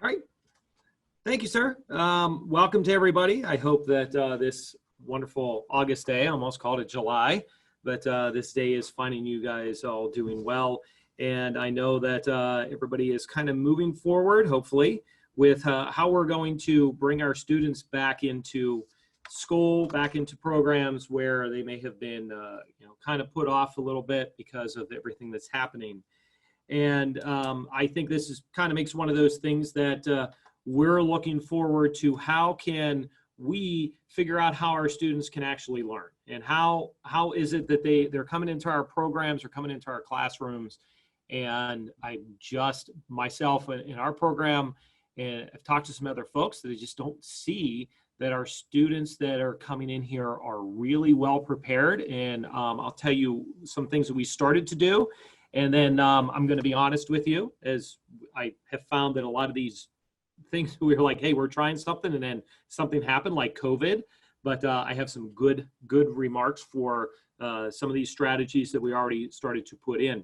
All right. Thank you, sir. Welcome to everybody. I hope that this wonderful August day, I almost called it July, but this day is finding you guys all doing well. And I know that everybody is kind of moving forward, hopefully, with how we're going to bring our students back into school, back into programs where they may have been kind of put off a little bit because of everything that's happening. And I think this is kind of makes one of those things that we're looking forward to. How can we figure out how our students can actually learn, and how is it that they're coming into our programs or coming into our classrooms? And I just myself in our program, and I've talked to some other folks that I just don't see that our students that are coming in here are really well prepared. And I'll tell you some things that we started to do. And then I'm going to be honest with you, as I have found that a lot of these things we were like, hey, we're trying something, and then something happened like COVID. But I have some good remarks for some of these strategies that we already started to put in.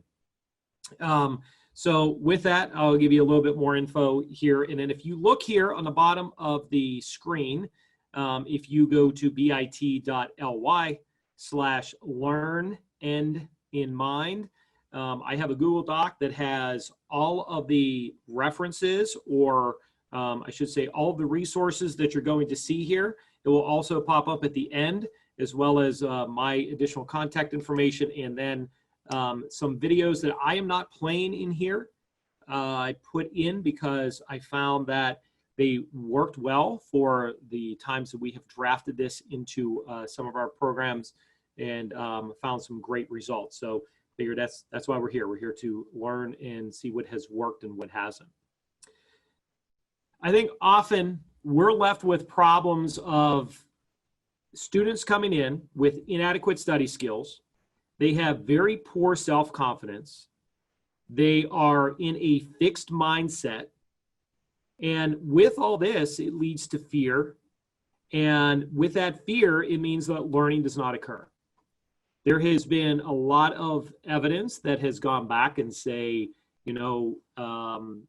So with that, I'll give you a little bit more info here. And then if you look here on the bottom of the screen, if you go to bit.ly/learn-end-in-mind, I have a Google Doc that has all of the references, or I should say all of the resources that you're going to see here. It will also pop up at the end, as well as my additional contact information, and then some videos that I am not playing in here. I put in because I found that they worked well for the times that we have drafted this into some of our programs, and found some great results. So figured that's why we're here. We're here to learn and see what has worked and what hasn't. I think often we're left with problems of students coming in with inadequate study skills. They have very poor self-confidence. They are in a fixed mindset. And with all this, it leads to fear. And with that fear, it means that learning does not occur. There has been a lot of evidence that has gone back and say,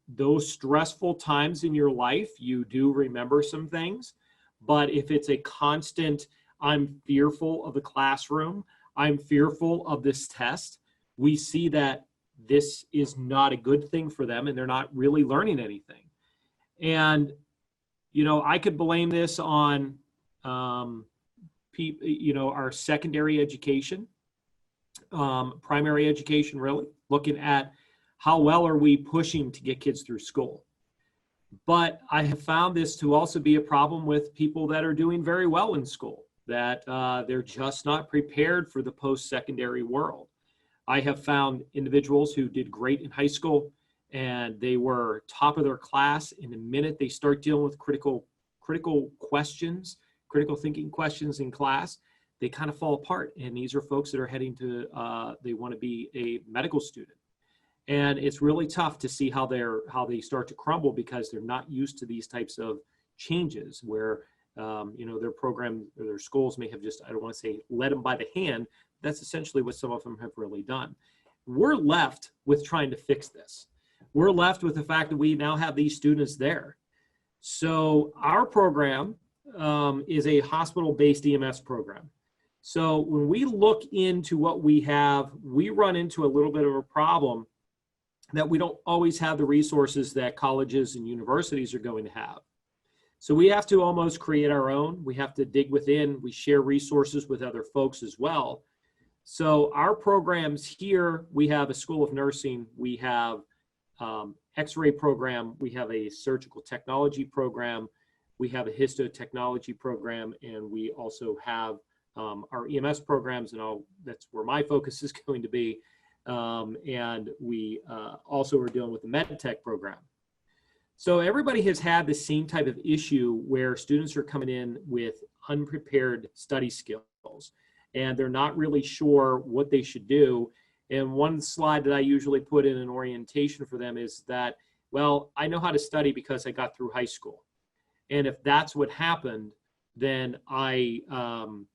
those stressful times in your life, you do remember some things. But if it's a constant, I'm fearful of the classroom, I'm fearful of this test, we see that this is not a good thing for them, and they're not really learning anything. And, I could blame this on, our secondary education, primary education, really, looking at how well are we pushing to get kids through school. But I have found this to also be a problem with people that are doing very well in school, that they're just not prepared for the post-secondary world. I have found individuals who did great in high school, and they were top of their class. In the minute they start dealing with critical questions, critical thinking questions in class, they kind of fall apart. And these are folks that are heading to, they want to be a medical student. And it's really tough to see how they start to crumble, because they're not used to these types of changes where, their program or their schools may have just, I don't want to say led them by the hand. That's essentially what some of them have really done. We're left with trying to fix this. We're left with the fact that we now have these students there. So our program is a hospital-based EMS program. So when we look into what we have, we run into a little bit of a problem that we don't always have the resources that colleges and universities are going to have. So we have to almost create our own. We have to dig within. We share resources with other folks as well. So our programs here, we have a School of Nursing, we have X-ray program, we have a surgical technology program, we have a histotechnology program, and we also have our EMS programs, and that's where my focus is going to be. And we also are dealing with the MedTech program. So everybody has had the same type of issue where students are coming in with unprepared study skills, and they're not really sure what they should do. And one slide that I usually put in an orientation for them is that, well, I know how to study because I got through high school. And if that's what happened, then I'm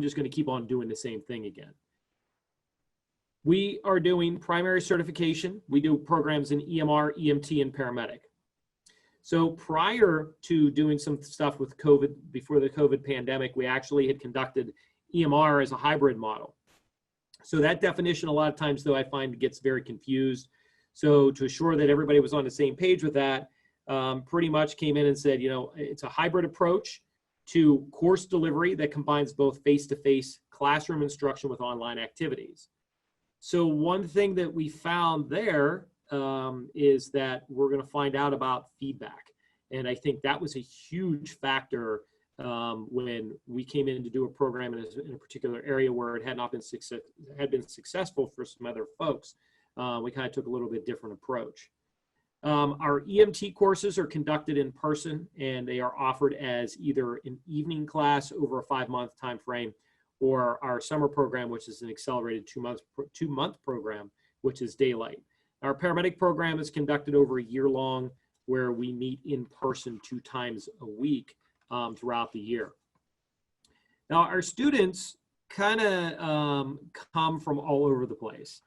just going to keep on doing the same thing again. We are doing primary certification. We do programs in EMR, EMT, and paramedic. So prior to doing some stuff with COVID, before the COVID pandemic, we actually had conducted EMR as a hybrid model. So that definition, a lot of times though, I find gets very confused. So to assure that everybody was on the same page with that, pretty much came in and said, it's a hybrid approach to course delivery that combines both face-to-face classroom instruction with online activities. So one thing that we found there is that we're going to find out about feedback. And I think that was a huge factor when we came in to do a program in a particular area where it had not been successful for some other folks. We kind of took a little bit different approach. Our EMT courses are conducted in person, and they are offered as either an evening class over a 5-month time frame, or our summer program, which is an accelerated two-month program, which is daylight. Our paramedic program is conducted over a year long, where we meet in person 2 times a week throughout the year. Now, our students kind of come from all over the place.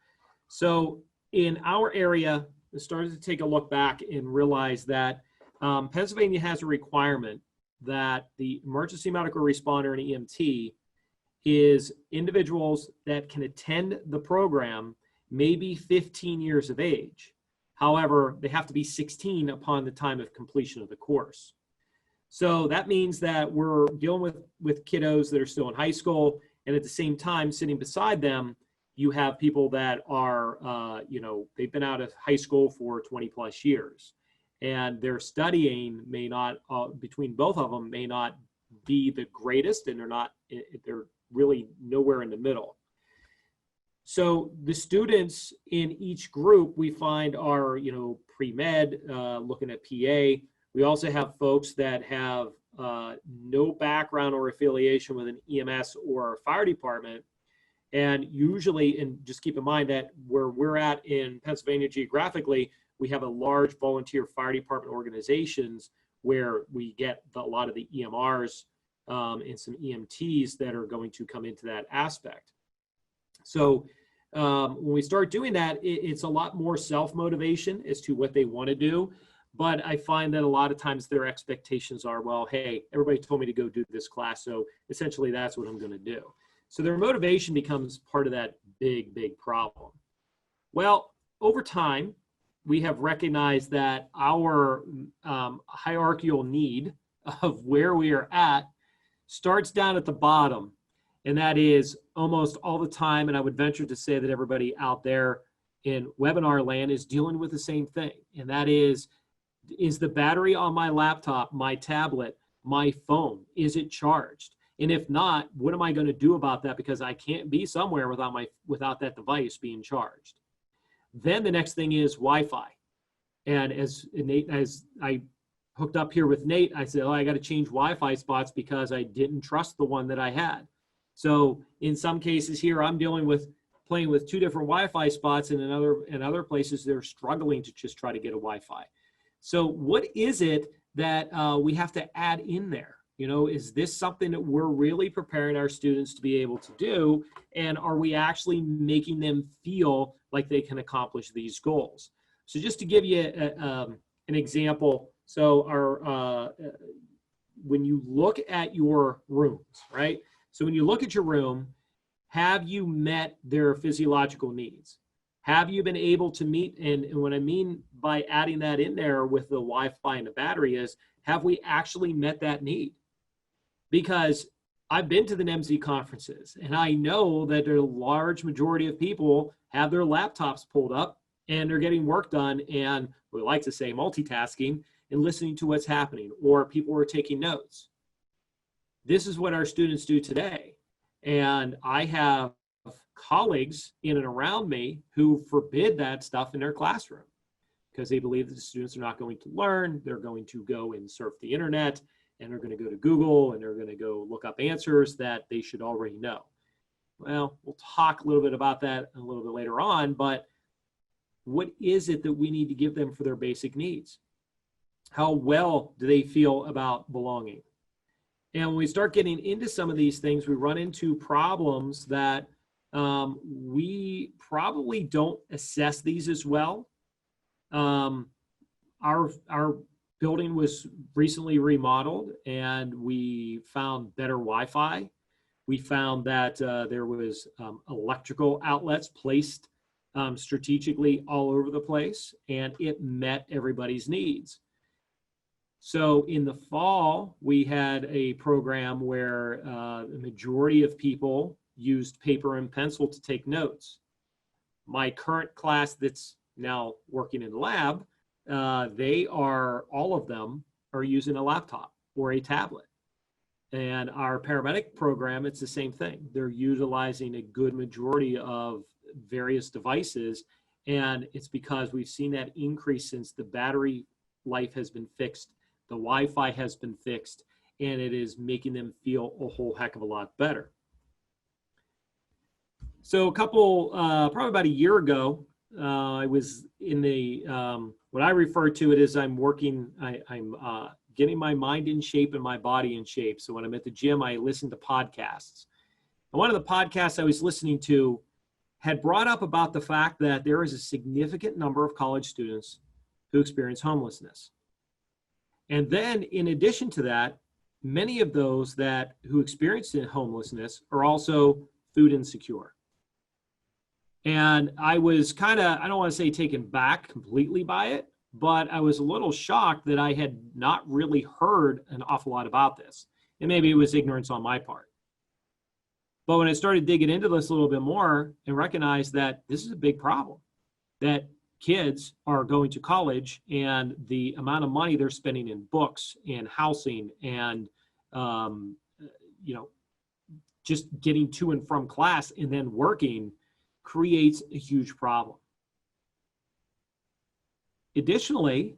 So in our area, I started to take a look back and realize that Pennsylvania has a requirement that the emergency medical responder and EMT is individuals that can attend the program maybe 15 years of age. However, they have to be 16 upon the time of completion of the course. So that means that we're dealing with kiddos that are still in high school, and at the same time, sitting beside them, you have people that are, they've been out of high school for 20 plus years, and their studying may not, between both of them, may not be the greatest, and they're really nowhere in the middle. So the students in each group we find are, pre-med, looking at PA. We also have folks that have no background or affiliation with an EMS or fire department. And usually, and just keep in mind that where we're at in Pennsylvania geographically, we have a large volunteer fire department organizations where we get a lot of the EMRs and some EMTs that are going to come into that aspect. So when we start doing that, it's a lot more self-motivation as to what they want to do. But I find that a lot of times their expectations are, well, hey, everybody told me to go do this class, so essentially that's what I'm going to do. So their motivation becomes part of that big, big problem. Well, over time, we have recognized that our hierarchical need of where we are at starts down at the bottom. And that is almost all the time, and I would venture to say that everybody out there in webinar land is dealing with the same thing. And that is the battery on my laptop, my tablet, my phone, is it charged? And if not, what am I going to do about that? Because I can't be somewhere without that device being charged. Then the next thing is Wi-Fi. And as I hooked up here with Nate, I said, I got to change Wi-Fi spots because I didn't trust the one that I had. So in some cases here, I'm playing with 2 different Wi-Fi spots, and in other places, they're struggling to just try to get a Wi-Fi. So what is it that we have to add in there? Is this something that we're really preparing our students to be able to do? And are we actually making them feel like they can accomplish these goals? So just to give you an example, so when you look at your rooms, right? So when you look at your room, have you met their physiological needs? Have you been able to meet, and what I mean by adding that in there with the Wi-Fi and the battery is, have we actually met that need? Because I've been to the NEMSI conferences, and I know that a large majority of people have their laptops pulled up and they're getting work done, and we like to say multitasking and listening to what's happening, or people are taking notes. This is what our students do today. And I have colleagues in and around me who forbid that stuff in their classroom because they believe that the students are not going to learn. They're going to go and surf the internet, and they're going to go to Google, and they're going to go look up answers that they should already know. Well, we'll talk a little bit about that a little bit later on, but what is it that we need to give them for their basic needs? How well do they feel about belonging? And when we start getting into some of these things, we run into problems that we probably don't assess these as well. Our building was recently remodeled, and we found better Wi-Fi. We found that there was electrical outlets placed strategically all over the place, and it met everybody's needs. So in the fall, we had a program where the majority of people used paper and pencil to take notes. My current class that's now working in the lab, all of them are using a laptop or a tablet. And our paramedic program, it's the same thing. They're utilizing a good majority of various devices, and it's because we've seen that increase since the battery life has been fixed, the Wi-Fi has been fixed, and it is making them feel a whole heck of a lot better. So probably about a year ago, I was in the, what I refer to it as I'm getting my mind in shape and my body in shape. So when I'm at the gym, I listen to podcasts. And one of the podcasts I was listening to had brought up about the fact that there is a significant number of college students who experience homelessness. And then in addition to that, many of those who experience homelessness are also food insecure. And I was I don't want to say taken back completely by it, but I was a little shocked that I had not really heard an awful lot about this. And maybe it was ignorance on my part. But when I started digging into this a little bit more and recognized that this is a big problem, that kids are going to college and the amount of money they're spending in books and housing and, just getting to and from class and then working creates a huge problem. Additionally,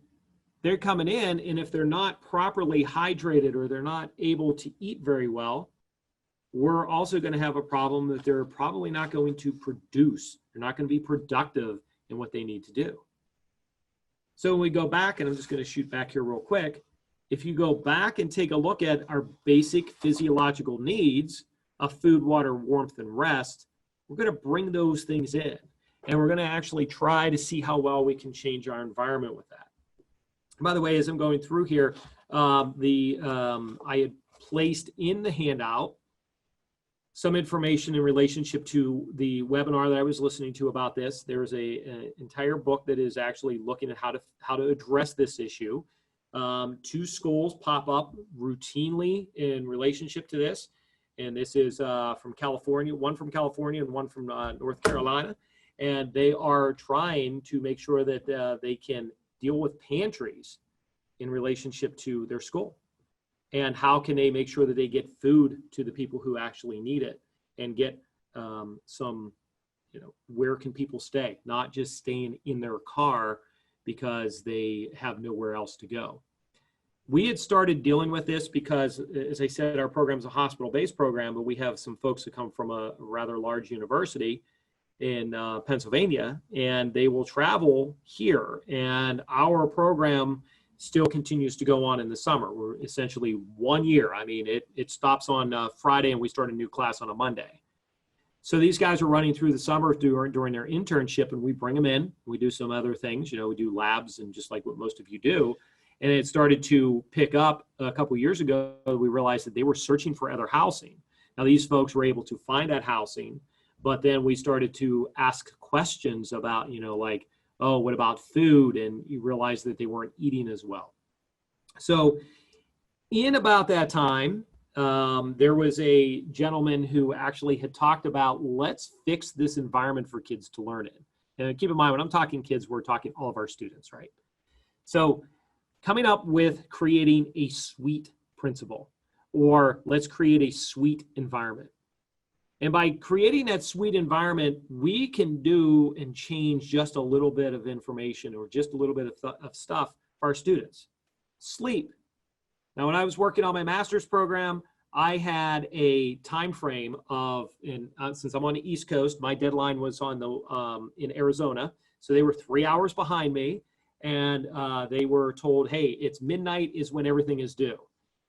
they're coming in, and if they're not properly hydrated or they're not able to eat very well, we're also going to have a problem that they're probably not going to produce. They're not going to be productive in what they need to do. So when we go back, and I'm just going to shoot back here real quick, if you go back and take a look at our basic physiological needs of food, water, warmth, and rest, we're going to bring those things in. And we're going to actually try to see how well we can change our environment with that. By the way, as I'm going through here, I had placed in the handout some information in relationship to the webinar that I was listening to about this. There's an entire book that is actually looking at how to address this issue. 2 schools pop up routinely in relationship to this. And this is from California, one from California and one from North Carolina. And they are trying to make sure that they can deal with pantries in relationship to their school. And how can they make sure that they get food to the people who actually need it and get where can people stay, not just staying in their car because they have nowhere else to go. We had started dealing with this because, as I said, our program is a hospital-based program, but we have some folks who come from a rather large university in Pennsylvania, and they will travel here. And our program still continues to go on in the summer. We're essentially 1 year. I mean, it stops on Friday, and we start a new class on a Monday. So these guys are running through the summer during their internship, and we bring them in. We do some other things. We do labs and just like what most of you do. And it started to pick up a couple years ago. We realized that they were searching for other housing. Now, these folks were able to find that housing, but then we started to ask questions about, oh, what about food? And you realize that they weren't eating as well. So in about that time, there was a gentleman who actually had talked about, let's fix this environment for kids to learn in. And keep in mind, when I'm talking kids, we're talking all of our students, right? So coming up with creating a suite principle, or let's create a suite environment. And by creating that suite environment, we can do and change just a little bit of information or just a little bit of stuff for our students. Sleep. Now, when I was working on my master's program, I had a time frame of, since I'm on the East Coast, my deadline was in Arizona. So they were 3 hours behind me. And they were told, hey, it's midnight is when everything is due.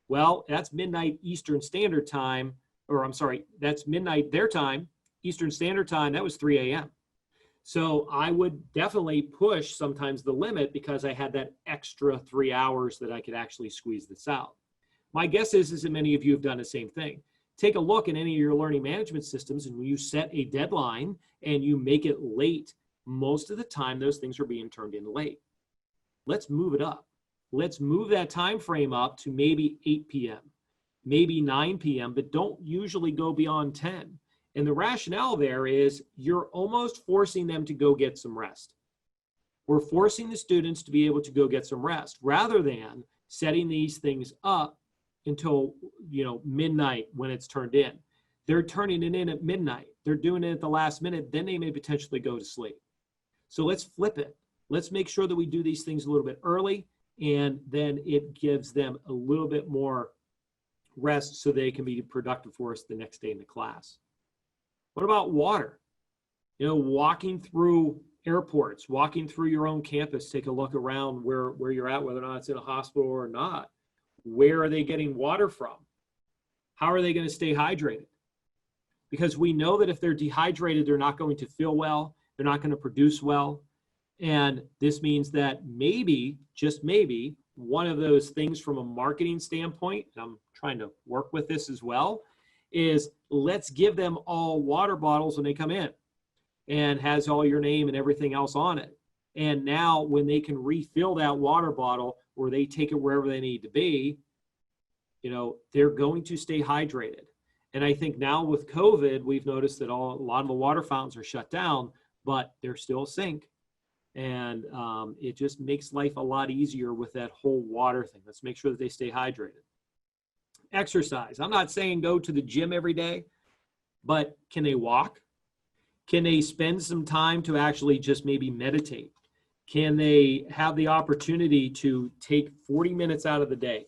Well, that's midnight Eastern Standard Time, or I'm sorry, that's midnight their time, Eastern Standard Time, that was 3 a.m. So I would definitely push sometimes the limit because I had that extra 3 hours that I could actually squeeze this out. My guess is that many of you have done the same thing. Take a look at any of your learning management systems, and when you set a deadline and you make it late, most of the time those things are being turned in late. Let's move it up. Let's move that time frame up to maybe 8 p.m., maybe 9 p.m., but don't usually go beyond 10. And the rationale there is you're almost forcing them to go get some rest. We're forcing the students to be able to go get some rest rather than setting these things up until, midnight when it's turned in. They're turning it in at midnight. They're doing it at the last minute. Then they may potentially go to sleep. So let's flip it. Let's make sure that we do these things a little bit early, and then it gives them a little bit more rest so they can be productive for us the next day in the class. What about water? Walking through airports, walking through your own campus, take a look around where you're at, whether or not it's in a hospital or not. Where are they getting water from? How are they going to stay hydrated? Because we know that if they're dehydrated, they're not going to feel well. They're not going to produce well. And this means that maybe, just maybe, one of those things from a marketing standpoint, and I'm trying to work with this as well, is let's give them all water bottles when they come in and has all your name and everything else on it. And now when they can refill that water bottle or they take it wherever they need to be, they're going to stay hydrated. And I think now with COVID, we've noticed that a lot of the water fountains are shut down, but they're still a sink. And it just makes life a lot easier with that whole water thing. Let's make sure that they stay hydrated. Exercise. I'm not saying go to the gym every day, but can they walk? Can they spend some time to actually just maybe meditate? Can they have the opportunity to take 40 minutes out of the day,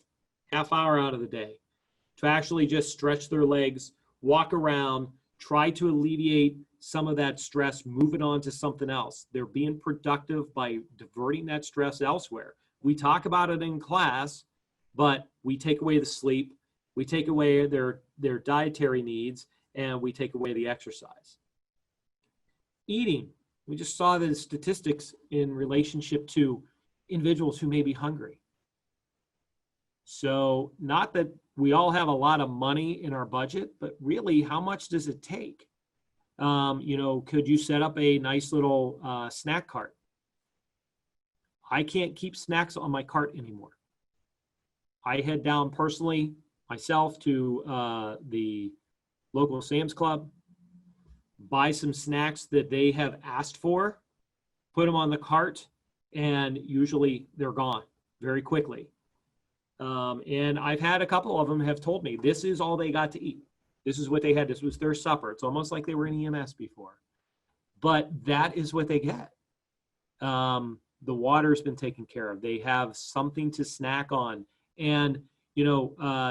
half hour out of the day, to actually just stretch their legs, walk around, try to alleviate some of that stress, move it on to something else. They're being productive by diverting that stress elsewhere. We talk about it in class, but we take away the sleep, we take away their dietary needs, and we take away the exercise. Eating. We just saw the statistics in relationship to individuals who may be hungry. So not that we all have a lot of money in our budget, but really how much does it take? Could you set up a nice little snack cart? I can't keep snacks on my cart anymore. I head down personally myself to the local Sam's Club, buy some snacks that they have asked for, put them on the cart, and usually they're gone very quickly. And I've had a couple of them have told me this is all they got to eat. This is what they had. This was their supper. It's almost like they were in EMS before. But that is what they get. The water's been taken care of. They have something to snack on. And,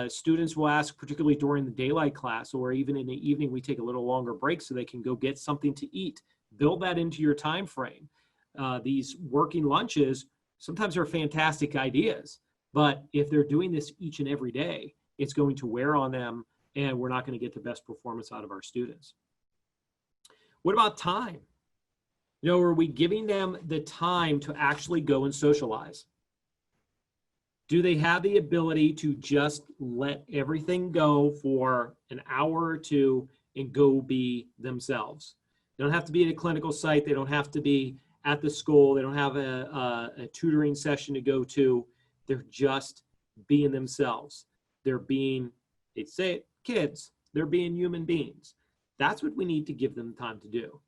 students will ask, particularly during the daylight class or even in the evening, we take a little longer break so they can go get something to eat. Build that into your time frame. These working lunches sometimes are fantastic ideas. But if they're doing this each and every day, it's going to wear on them, and we're not going to get the best performance out of our students. What about time? Are we giving them the time to actually go and socialize? Do they have the ability to just let everything go for an hour or two and go be themselves? They don't have to be at a clinical site. They don't have to be at the school. They don't have a tutoring session to go to. They're just being themselves. They're being, they'd say it, kids. They're being human beings. That's what we need to give them time to do.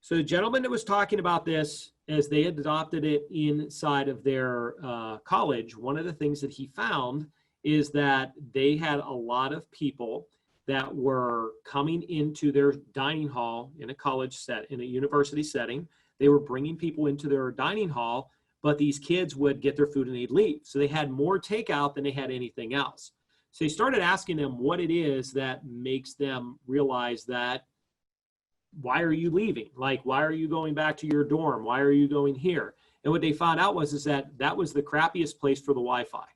So the gentleman that was talking about this, as they had adopted it inside of their college, one of the things that he found is that they had a lot of people that were coming into their dining hall in a college set, in a university setting. They were bringing people into their dining hall, but these kids would get their food and they'd leave. So they had more takeout than they had anything else. So he started asking them what it is that makes them realize that, why are you leaving? Like, why are you going back to your dorm? Why are you going here? And what they found out was that was the crappiest place for the Wi-Fi.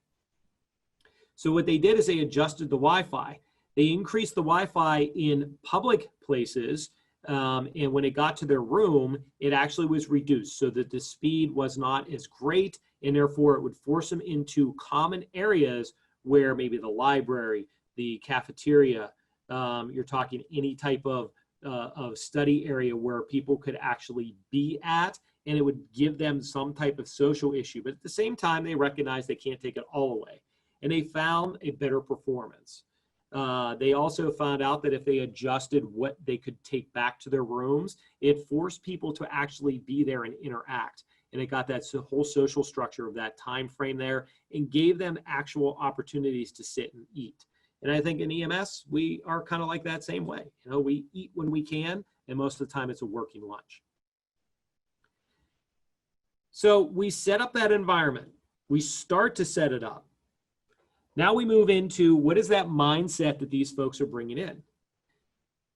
So what they did is they adjusted the Wi-Fi. They increased the Wi-Fi in public places And when it got to their room, it actually was reduced so that the speed was not as great, and therefore it would force them into common areas where maybe the library, the cafeteria, you're talking any type of study area where people could actually be at, and it would give them some type of social issue. But at the same time, they recognize they can't take it all away. And they found a better performance. They also found out that if they adjusted what they could take back to their rooms, it forced people to actually be there and interact. And it got that whole social structure of that time frame there and gave them actual opportunities to sit and eat. And I think in EMS, we are kind of like that same way. You know, we eat when we can, and most of the time it's a working lunch. So we set up that environment. We start to set it up. Now we move into what is that mindset that these folks are bringing in.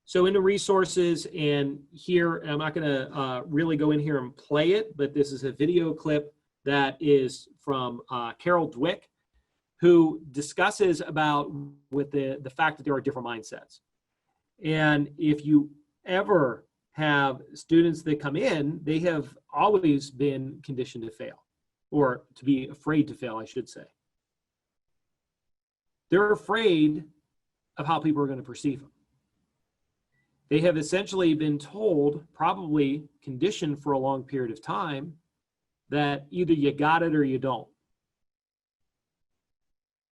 So in the resources, and here, I'm not going to really go in here and play it, but this is a video clip that is from Carol Dweck, who discusses about with the fact that there are different mindsets. And if you ever have students that come in, they have always been conditioned to fail, or to be afraid to fail, I should say. They're afraid of how people are going to perceive them. They have essentially been told, probably conditioned for a long period of time, that either you got it or you don't.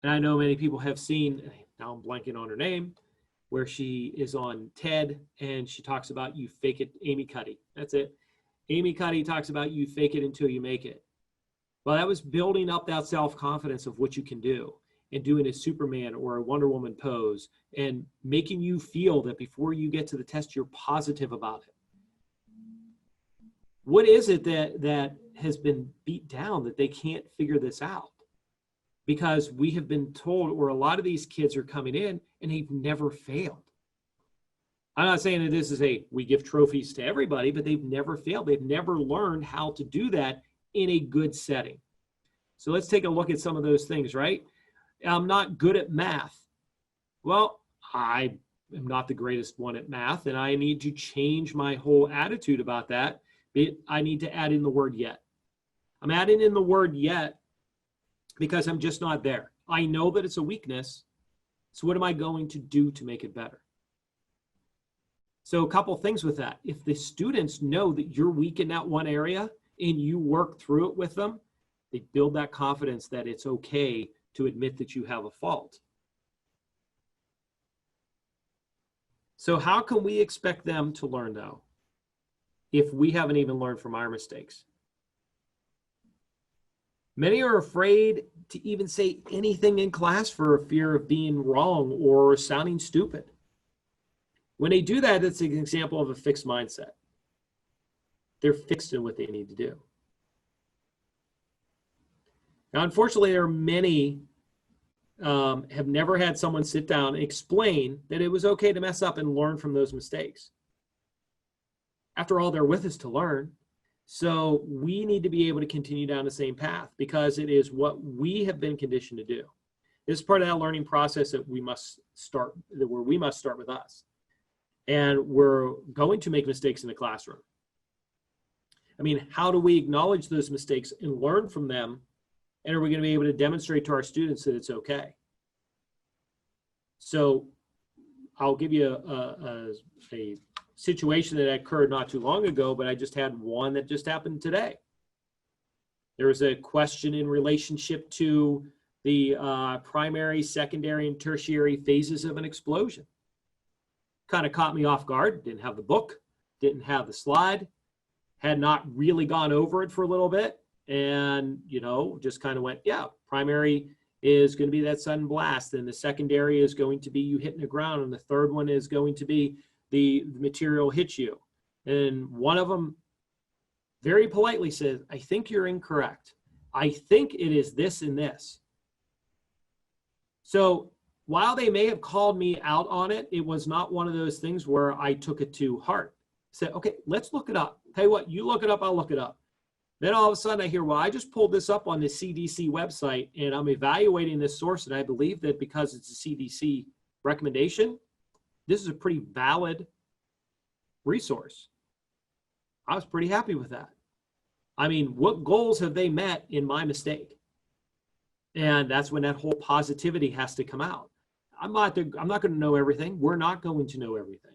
And I know many people have seen, now I'm blanking on her name, where she is on TED and she talks about you fake it, Amy Cuddy. That's it. Amy Cuddy talks about you fake it until you make it. Well, that was building up that self-confidence of what you can do, and doing a Superman or a Wonder Woman pose and making you feel that before you get to the test, you're positive about it. What is it that has been beat down that they can't figure this out? Because we have been told, or a lot of these kids are coming in and they've never failed. I'm not saying that this is we give trophies to everybody, but they've never failed. They've never learned how to do that in a good setting. So let's take a look at some of those things, right? I'm not good at math. Well, I am not the greatest one at math, and I need to change my whole attitude about that. I need to add in the word yet. I'm adding in the word yet because I'm just not there. I know that it's a weakness, so what am I going to do to make it better? So a couple things with that. If the students know that you're weak in that one area and you work through it with them, they build that confidence that it's okay to admit that you have a fault. So how can we expect them to learn, though, if we haven't even learned from our mistakes? Many are afraid to even say anything in class for fear of being wrong or sounding stupid. When they do that, it's an example of a fixed mindset. They're fixed in what they need to do. Now, unfortunately, there are many have never had someone sit down and explain that it was okay to mess up and learn from those mistakes. After all, they're with us to learn. So we need to be able to continue down the same path because it is what we have been conditioned to do. This is part of that learning process that we must start, where we must start with us. And we're going to make mistakes in the classroom. I mean, how do we acknowledge those mistakes and learn from them? And are we going to be able to demonstrate to our students that it's okay? So I'll give you a situation that occurred not too long ago, but I just had one that just happened today. There was a question in relationship to the primary, secondary, and tertiary phases of an explosion. Kind of caught me off guard. Didn't have the book, didn't have the slide, had not really gone over it for a little bit. And, just kind of went, yeah, primary is going to be that sudden blast. And the secondary is going to be you hitting the ground. And the third one is going to be the material hits you. And one of them very politely says, I think you're incorrect. I think it is this and this. So while they may have called me out on it, it was not one of those things where I took it to heart. I said, okay, let's look it up. Tell you what, you look it up, I'll look it up. Then all of a sudden I hear, well, I just pulled this up on the CDC website and I'm evaluating this source. And I believe that because it's a CDC recommendation, this is a pretty valid resource. I was pretty happy with that. I mean, what goals have they met in my mistake? And that's when that whole positivity has to come out. I'm not going to know everything. We're not going to know everything.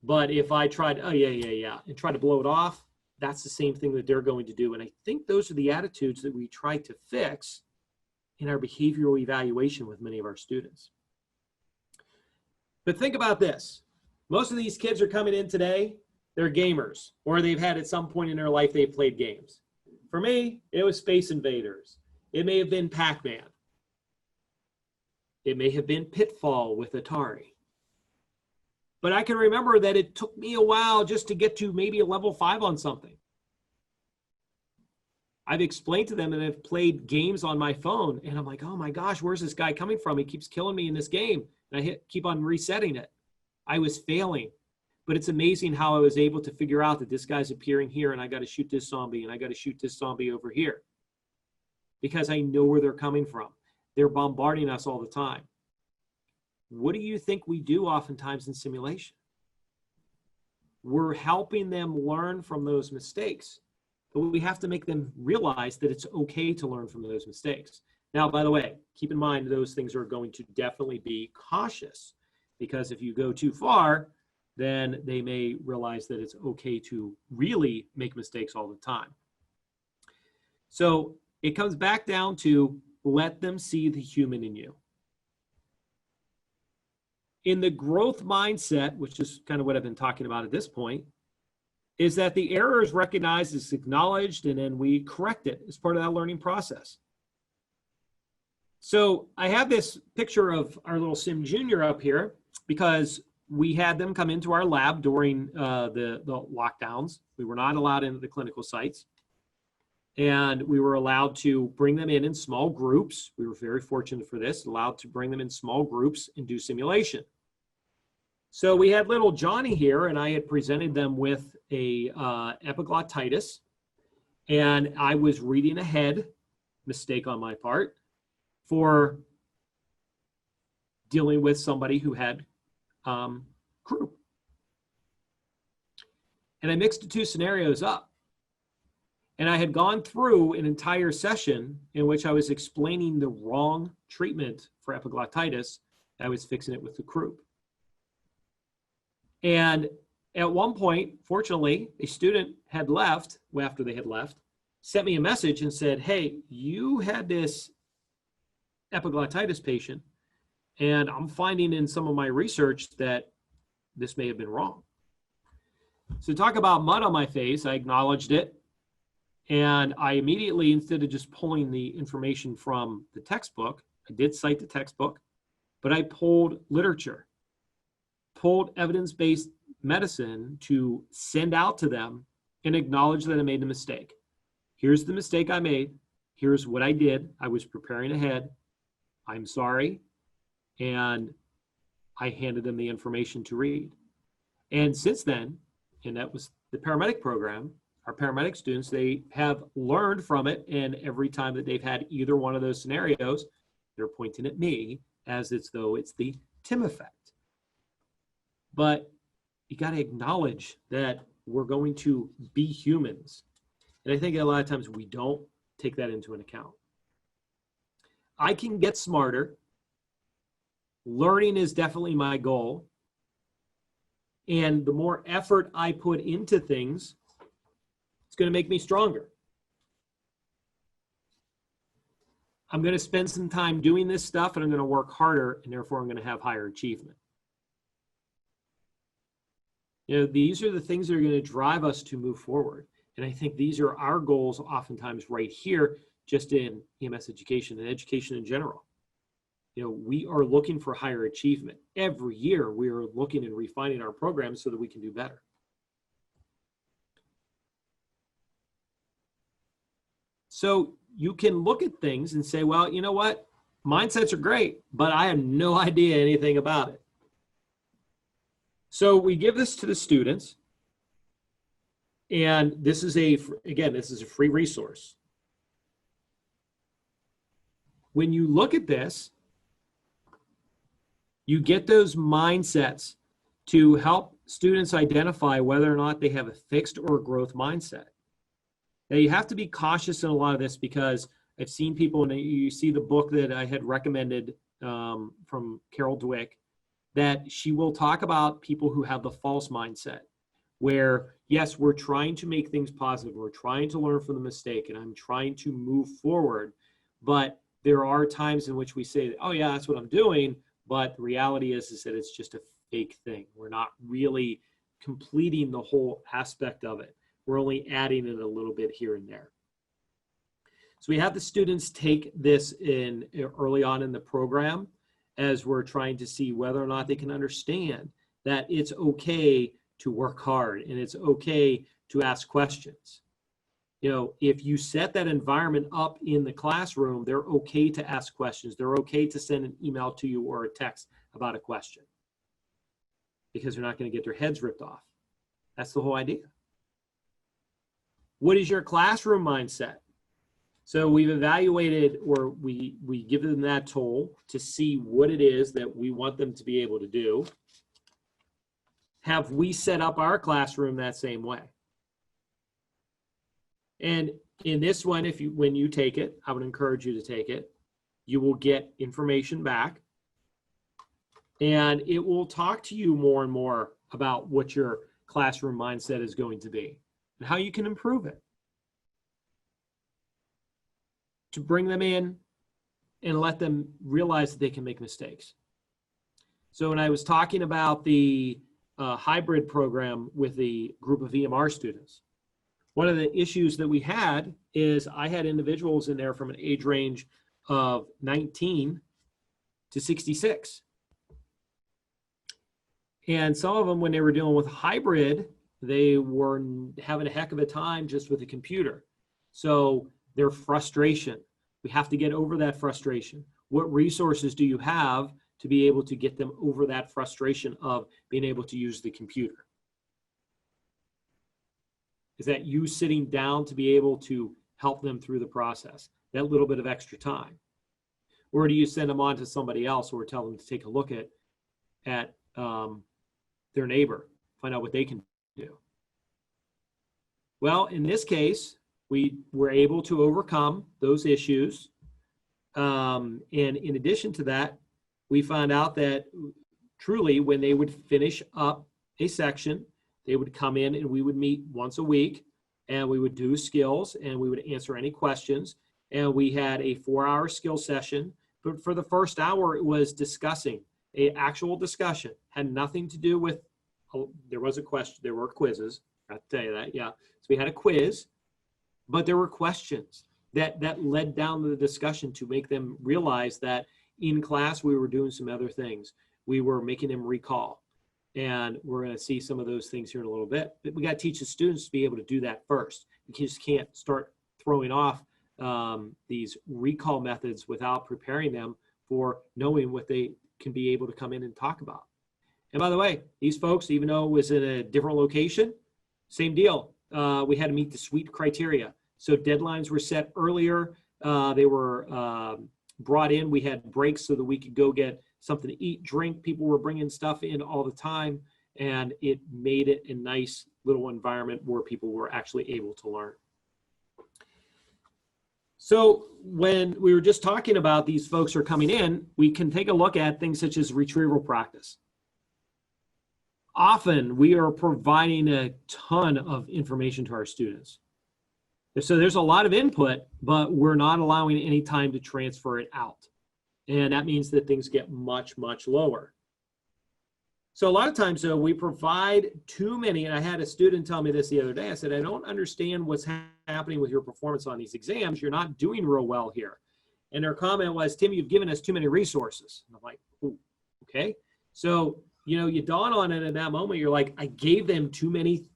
But if I tried, oh, yeah, and try to blow it off, that's the same thing that they're going to do. And I think those are the attitudes that we try to fix in our behavioral evaluation with many of our students. But think about this. Most of these kids are coming in today, they're gamers, or they've had at some point in their life, they've played games. For me, it was Space Invaders. It may have been Pac-Man. It may have been Pitfall with Atari. But I can remember that it took me a while just to get to maybe a level 5 on something. I've explained to them that I've played games on my phone, and I'm like, oh my gosh, where's this guy coming from? He keeps killing me in this game. And I keep on resetting it. I was failing. But it's amazing how I was able to figure out that this guy's appearing here, and I got to shoot this zombie, and I got to shoot this zombie over here. Because I know where they're coming from. They're bombarding us all the time. What do you think we do oftentimes in simulation? We're helping them learn from those mistakes, but we have to make them realize that it's okay to learn from those mistakes. Now, by the way, keep in mind those things are going to definitely be cautious, because if you go too far, then they may realize that it's okay to really make mistakes all the time. So it comes back down to let them see the human in you. In the growth mindset, which is kind of what I've been talking about at this point, is that the error is recognized, it's acknowledged, and then we correct it as part of that learning process. So I have this picture of our little Sim Junior up here because we had them come into our lab during the lockdowns. We were not allowed into the clinical sites. And we were allowed to bring them in small groups. We were very fortunate for this, allowed to bring them in small groups and do simulation. So we had little Johnny here, and I had presented them with a epiglottitis, and I was reading ahead, mistake on my part, for dealing with somebody who had croup. And I mixed the two scenarios up. And I had gone through an entire session in which I was explaining the wrong treatment for epiglottitis. I was fixing it with the croup. And at one point, fortunately, a student had left, after they had left, sent me a message and said, hey, you had this epiglottitis patient, and I'm finding in some of my research that this may have been wrong. So talk about mud on my face, I acknowledged it. And I immediately, instead of just pulling the information from the textbook, I did cite the textbook, but I pulled literature, pulled evidence-based medicine to send out to them and acknowledge that I made a mistake. Here's the mistake I made. Here's what I did. I was preparing ahead. I'm sorry. And I handed them the information to read. And since then, and that was the paramedic program, our paramedic students, they have learned from it, and every time that they've had either one of those scenarios, they're pointing at me as though it's the Tim effect. But you got to acknowledge that we're going to be humans. And I think a lot of times we don't take that into an account. I can get smarter. Learning is definitely my goal. And the more effort I put into things, it's going to make me stronger. I'm going to spend some time doing this stuff, and I'm going to work harder, and therefore I'm going to have higher achievement. You know, these are the things that are going to drive us to move forward. And I think these are our goals oftentimes right here, just in EMS education and education in general. You know, we are looking for higher achievement. Every year we are looking and refining our programs so that we can do better. So you can look at things and say, well, you know what? Mindsets are great, but I have no idea anything about it. So we give this to the students. And this is again, this is a free resource. When you look at this, you get those mindsets to help students identify whether or not they have a fixed or a growth mindset. Now, you have to be cautious in a lot of this because I've seen people, and you see the book that I had recommended from Carol Dweck, that she will talk about people who have the false mindset, where, yes, we're trying to make things positive. We're trying to learn from the mistake, and I'm trying to move forward. But there are times in which we say, oh, yeah, that's what I'm doing. But the reality is that it's just a fake thing. We're not really completing the whole aspect of it. We're only adding it a little bit here and there. So we have the students take this in early on in the program as we're trying to see whether or not they can understand that it's okay to work hard and it's okay to ask questions. You know, if you set that environment up in the classroom, they're okay to ask questions. They're okay to send an email to you or a text about a question because they're not going to get their heads ripped off. That's the whole idea. What is your classroom mindset? So we've evaluated, or we give them that tool to see what it is that we want them to be able to do. Have we set up our classroom that same way? And in this one, when you take it, I would encourage you to take it. You will get information back, and it will talk to you more and more about what your classroom mindset is going to be and how you can improve it. To bring them in and let them realize that they can make mistakes. So when I was talking about the hybrid program with the group of EMR students, one of the issues that we had is I had individuals in there from an age range of 19 to 66. And some of them, when they were dealing with hybrid, they were having a heck of a time just with the computer. So their frustration, we have to get over that frustration. What resources do you have to be able to get them over that frustration of being able to use the computer? Is that you sitting down to be able to help them through the process, that little bit of extra time? Or do you send them on to somebody else or tell them to take a look at their neighbor, find out what they can do? Well, in this case, we were able to overcome those issues. And in addition to that, we found out that truly when they would finish up a section, they would come in and we would meet once a week and we would do skills and we would answer any questions. And we had a 4-hour skill session, but for the first hour, it was discussing, an actual discussion, had nothing to do with, there was a question, there were quizzes, I have to tell you that, yeah. So we had a quiz, but there were questions that led down the discussion to make them realize that in class, we were doing some other things. We were making them recall. And we're going to see some of those things here in a little bit. But we got to teach the students to be able to do that first. You just can't start throwing off these recall methods without preparing them for knowing what they can be able to come in and talk about. And by the way, these folks, even though it was in a different location, same deal. We had to meet the SWEET criteria. So deadlines were set earlier. They were brought in. We had breaks so that we could go get something to eat, drink. People were bringing stuff in all the time, and it made it a nice little environment where people were actually able to learn. So when we were just talking about these folks are coming in, we can take a look at things such as retrieval practice. Often we are providing a ton of information to our students. So there's a lot of input, but we're not allowing any time to transfer it out. And that means that things get much, much lower. So a lot of times, though, we provide too many, and I had a student tell me this the other day. I said, I don't understand what's happening with your performance on these exams. You're not doing real well here. And their comment was, Tim, you've given us too many resources. And I'm like, ooh, okay. So, you know, you dawn on it in that moment. You're like, I gave them too many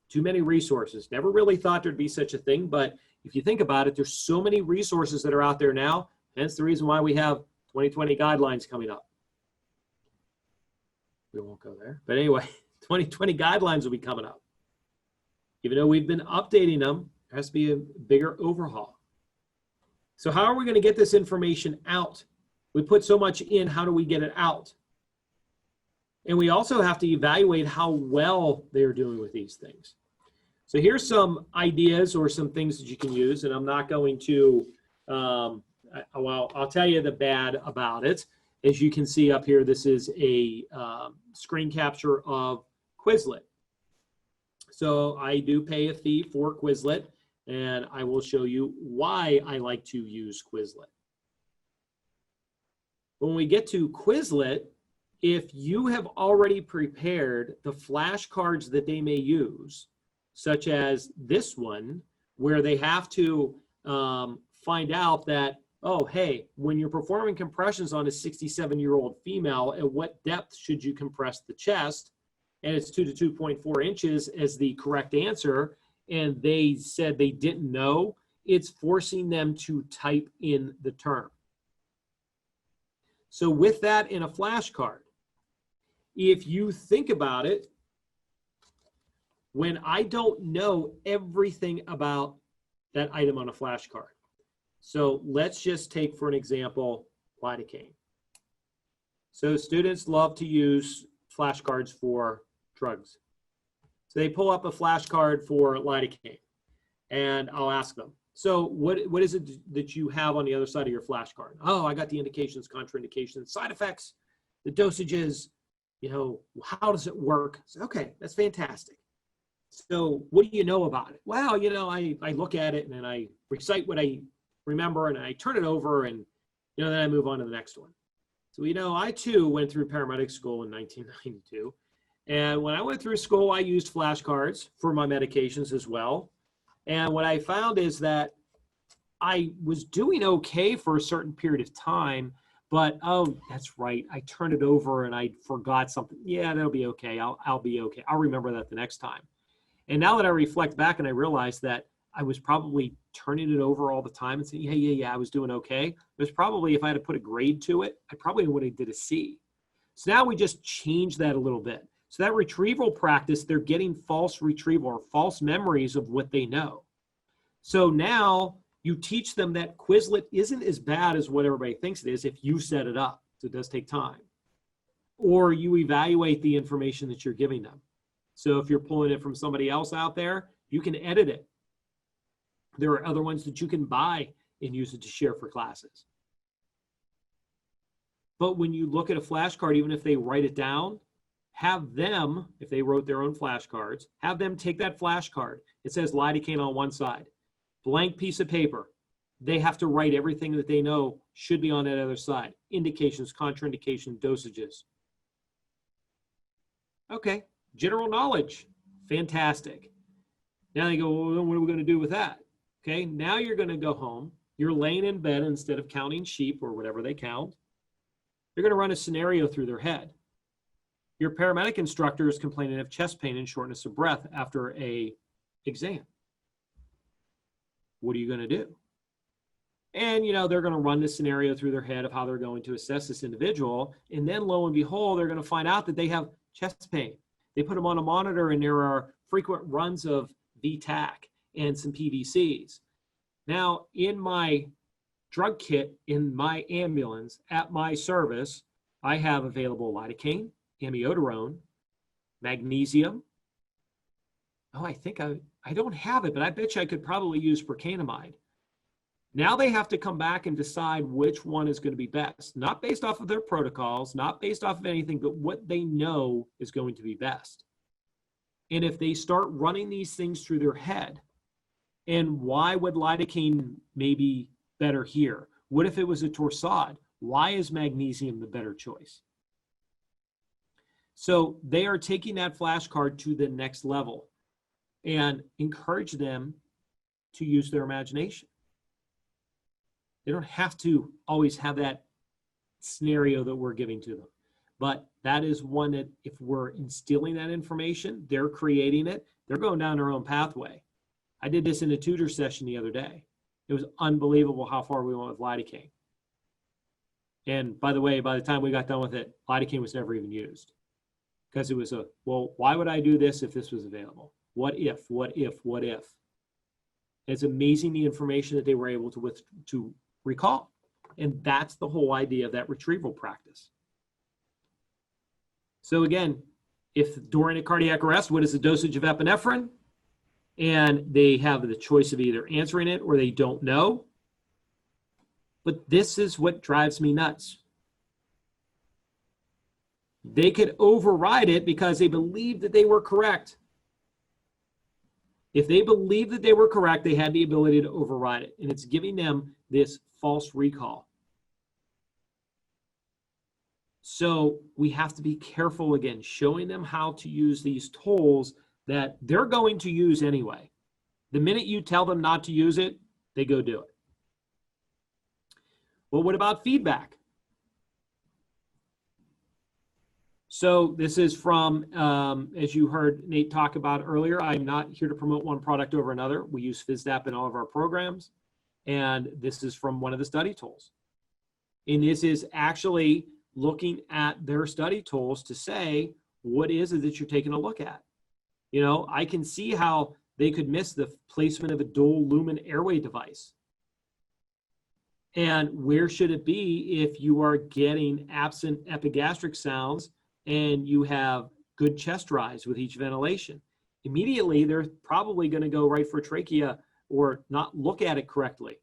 resources. Never really thought there'd be such a thing. But if you think about it, there's so many resources that are out there now. Hence the reason why we have 2020 guidelines coming up. We won't go there. But anyway, 2020 guidelines will be coming up. Even though we've been updating them, there has to be a bigger overhaul. So how are we going to get this information out? We put so much in, how do we get it out? And we also have to evaluate how well they're doing with these things. So here's some ideas or some things that you can use, and I'm not going to, well, I'll tell you the bad about it. As you can see up here, this is a screen capture of Quizlet. So I do pay a fee for Quizlet, and I will show you why I like to use Quizlet. When we get to Quizlet, if you have already prepared the flashcards that they may use, such as this one, where they have to find out that, oh, hey, when you're performing compressions on a 67-year-old female, at what depth should you compress the chest? And it's 2 to 2.4 inches as the correct answer, and they said they didn't know, it's forcing them to type in the term. So with that in a flashcard, if you think about it, when I don't know everything about that item on a flashcard. So let's just take, for an example, lidocaine. So students love to use flashcards for drugs. So they pull up a flashcard for lidocaine, and I'll ask them, so what is it that you have on the other side of your flashcard? Oh, I got the indications, contraindications, side effects, the dosages, you know, how does it work? So, okay, that's fantastic. So what do you know about it? Well, you know, I look at it and then I recite what I remember and I turn it over, and, you know, then I move on to the next one. So, you know, I too went through paramedic school in 1992. And when I went through school, I used flashcards for my medications as well. And what I found is that I was doing okay for a certain period of time, but, oh, that's right, I turned it over and I forgot something. Yeah, that'll be okay. I'll be okay. I'll remember that the next time. And now that I reflect back and I realize that I was probably turning it over all the time and saying, yeah, I was doing okay. It was probably, if I had to put a grade to it, I probably would have did a C. So now we just changed that a little bit. So that retrieval practice, they're getting false retrieval or false memories of what they know. So now you teach them that Quizlet isn't as bad as what everybody thinks it is if you set it up. So it does take time. Or you evaluate the information that you're giving them. So if you're pulling it from somebody else out there, you can edit it. There are other ones that you can buy and use it to share for classes. But when you look at a flashcard, even if they write it down, have them, if they wrote their own flashcards, have them take that flashcard. It says lidocaine on one side, blank piece of paper. They have to write everything that they know should be on that other side. Indications, contraindication, dosages. Okay, general knowledge, fantastic. Now they go, well, what are we going to do with that? Okay, now you're going to go home. You're laying in bed instead of counting sheep or whatever they count. You're going to run a scenario through their head. Your paramedic instructor is complaining of chest pain and shortness of breath after an exam. What are you going to do? And, you know, they're going to run this scenario through their head of how they're going to assess this individual. And then lo and behold, they're going to find out that they have chest pain. They put them on a monitor and there are frequent runs of VTAC and some PVCs. Now, in my drug kit, in my ambulance, at my service, I have available lidocaine, amiodarone, magnesium. Oh, I think I don't have it, but I bet you I could probably use procainamide. Now they have to come back and decide which one is going to be best, not based off of their protocols, not based off of anything, but what they know is going to be best. And if they start running these things through their head, and why would lidocaine maybe better here? What if it was a torsade? Why is magnesium the better choice? So they are taking that flashcard to the next level and encourage them to use their imagination. They don't have to always have that scenario that we're giving to them. But that is one that if we're instilling that information, they're creating it, they're going down their own pathway. I did this in a tutor session the other day. It was unbelievable how far we went with lidocaine. And by the way, by the time we got done with it, lidocaine was never even used. Because it was well, why would I do this if this was available? What if, what if, what if? It's amazing the information that they were able to recall. And that's the whole idea of that retrieval practice. So again, if during a cardiac arrest, what is the dosage of epinephrine? And they have the choice of either answering it or they don't know. But this is what drives me nuts. They could override it because they believed that they were correct. If they believed that they were correct, they had the ability to override it. And it's giving them this false recall. So we have to be careful, again, showing them how to use these tools that they're going to use anyway. The minute you tell them not to use it, they go do it. Well, what about feedback? So this is from, as you heard Nate talk about earlier, I'm not here to promote one product over another. We use FizzDAP in all of our programs. And this is from one of the study tools. And this is actually looking at their study tools to say, what is it that you're taking a look at? You know, I can see how they could miss the placement of a dual lumen airway device. And where should it be if you are getting absent epigastric sounds and you have good chest rise with each ventilation? Immediately, they're probably going to go right for trachea or not look at it correctly.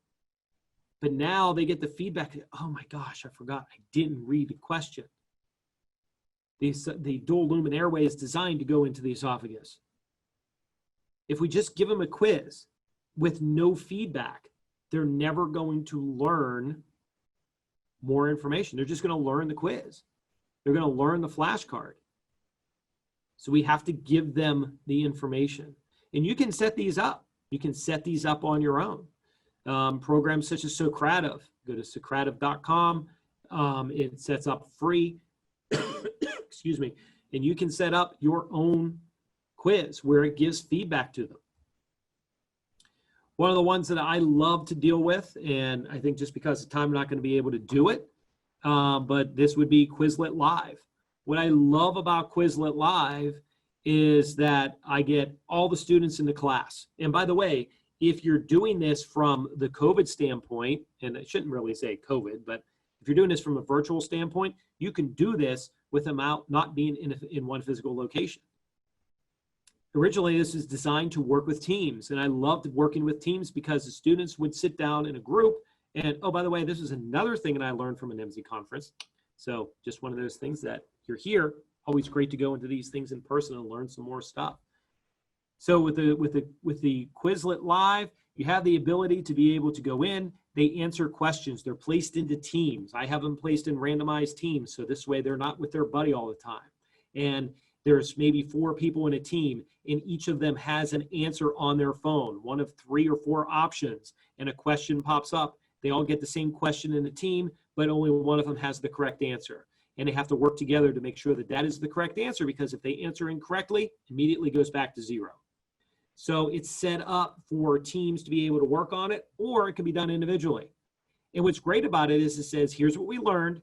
But now they get the feedback, oh my gosh, I forgot, I didn't read the question. The dual lumen airway is designed to go into the esophagus. If we just give them a quiz with no feedback, they're never going to learn more information. They're just going to learn the quiz. They're going to learn the flashcard. So we have to give them the information. And you can set these up. You can set these up on your own. Programs such as Socrative, go to Socrative.com. It sets up free, excuse me, and you can set up your own quiz where it gives feedback to them. One of the ones that I love to deal with, and I think just because of time, I'm not going to be able to do it, but this would be Quizlet Live. What I love about Quizlet Live is that I get all the students in the class. And by the way, if you're doing this from the COVID standpoint, and I shouldn't really say COVID, but if you're doing this from a virtual standpoint, you can do this with them out not being in one physical location. Originally, this is designed to work with teams, and I loved working with teams because the students would sit down in a group, and oh, by the way, this is another thing that I learned from an MZ conference. So just one of those things that you're here, always great to go into these things in person and learn some more stuff. So with the Quizlet Live, you have the ability to be able to go in. They answer questions. They're placed into teams. I have them placed in randomized teams, so this way they're not with their buddy all the time. And there's maybe 4 people in a team, and each of them has an answer on their phone, one of 3 or 4 options, and a question pops up. They all get the same question in the team, but only one of them has the correct answer. And they have to work together to make sure that that is the correct answer, because if they answer incorrectly, immediately goes back to 0. So it's set up for teams to be able to work on it, or it can be done individually. And what's great about it is it says, here's what we learned,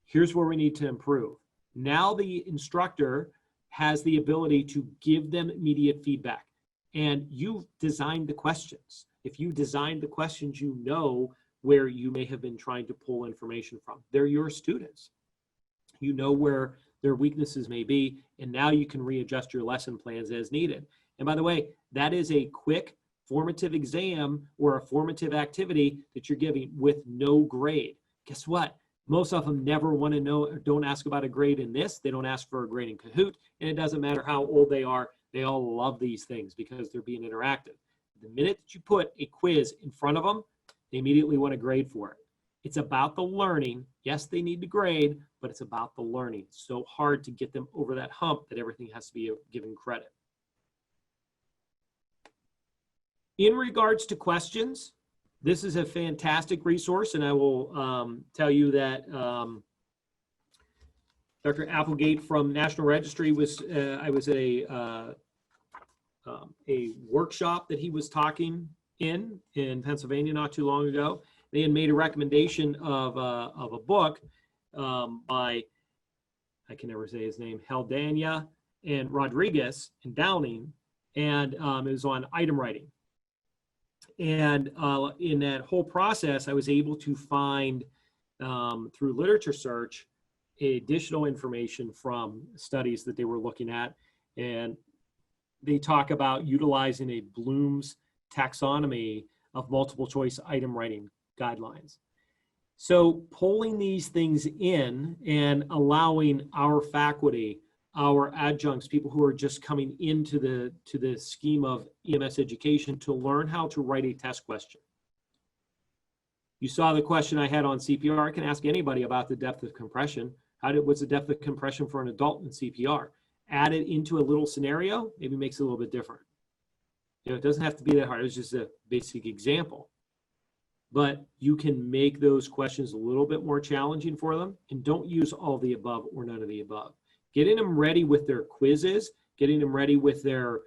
here's where we need to improve. Now the instructor has the ability to give them immediate feedback. And you've designed the questions. If you designed the questions, you know where you may have been trying to pull information from. They're your students. You know where their weaknesses may be, and now you can readjust your lesson plans as needed. And by the way, that is a quick formative exam or a formative activity that you're giving with no grade. Guess what? Most of them never want to know or don't ask about a grade in this. They don't ask for a grade in Kahoot, and it doesn't matter how old they are. They all love these things because they're being interactive. The minute that you put a quiz in front of them, they immediately want a grade for it. It's about the learning. Yes, they need to grade, but it's about the learning. It's so hard to get them over that hump that everything has to be given credit. In regards to questions, this is a fantastic resource, and I will tell you that Dr. Applegate from National Registry was, I was at a workshop that he was talking in Pennsylvania not too long ago. They had made a recommendation of a book by, I can never say his name, Haldania and Rodriguez and Downing, and it was on item writing. And in that whole process, I was able to find through literature search additional information from studies that they were looking at, and they talk about utilizing a Bloom's taxonomy of multiple choice item writing guidelines. So pulling these things in and allowing our faculty, our adjuncts, people who are just coming into the scheme of EMS education to learn how to write a test question. You saw the question I had on CPR. I can ask anybody about the depth of compression. What's the depth of compression for an adult in CPR? Add it into a little scenario, maybe makes it a little bit different. It doesn't have to be that hard. It's just a basic example. But you can make those questions a little bit more challenging for them, and don't use all the above or none of the above. Getting them ready with their quizzes, getting them ready with their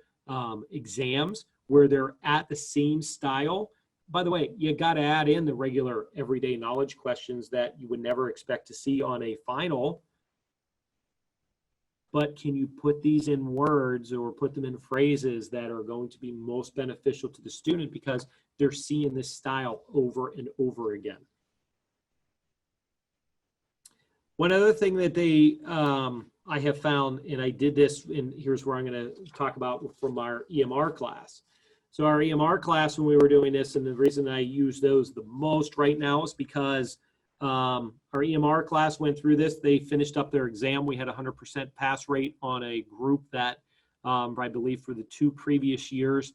exams where they're at the same style. By the way, you got to add in the regular everyday knowledge questions that you would never expect to see on a final. But can you put these in words or put them in phrases that are going to be most beneficial to the student because they're seeing this style over and over again? One other thing that I have found, and I did this, and here's where I'm going to talk about from our EMR class. So our EMR class, when we were doing this, and the reason I use those the most right now is because our EMR class went through this. They finished up their exam. We had a 100% pass rate on a group that I believe for the 2 previous years,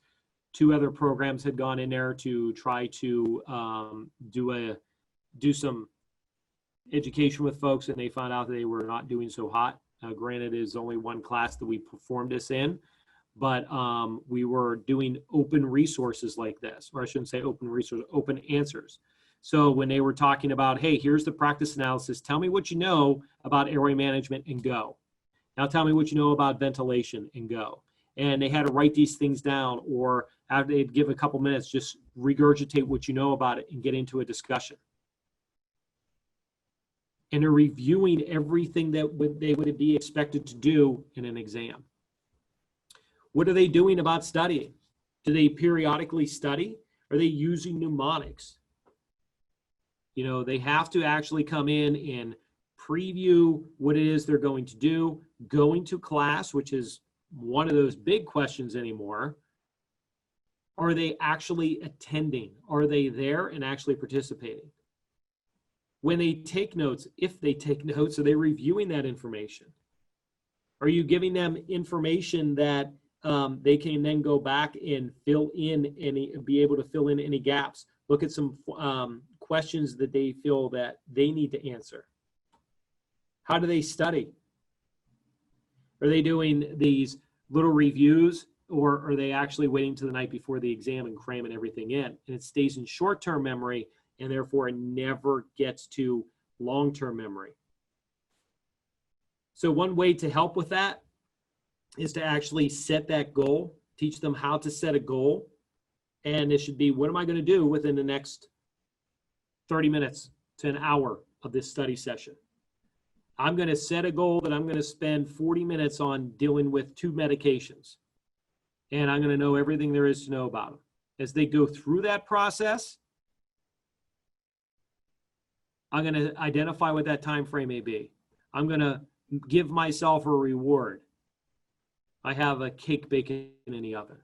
2 other programs had gone in there to try to do some education with folks, and they found out that they were not doing so hot. Granted, it is only 1 class that we performed this in, but we were doing open resources like this, or I shouldn't say open resources, open answers. So when they were talking about, hey, here's the practice analysis, tell me what you know about airway management and go. Now tell me what you know about ventilation and go. And they had to write these things down, or after they'd give a couple minutes, just regurgitate what you know about it and get into a discussion. And they're reviewing everything that they would be expected to do in an exam. What are they doing about studying? Do they periodically study? Are they using mnemonics? You know, they have to actually come in and preview what it is they're going to do, going to class, which is one of those big questions anymore. Are they actually attending? Are they there and actually participating? When they take notes, if they take notes, are they reviewing that information? Are you giving them information that they can then go back and be able to fill in any gaps? Look at some questions that they feel that they need to answer. How do they study? Are they doing these little reviews, or are they actually waiting to the night before the exam and cramming everything in? And it stays in short-term memory, and therefore it never gets to long-term memory. So one way to help with that is to actually set that goal, teach them how to set a goal. And it should be, what am I going to do within the next 30 minutes to an hour of this study session? I'm going to set a goal that I'm going to spend 40 minutes on dealing with 2 medications. And I'm going to know everything there is to know about them. As they go through that process, I'm going to identify what that time frame may be. I'm going to give myself a reward. I have a cake baking in the oven.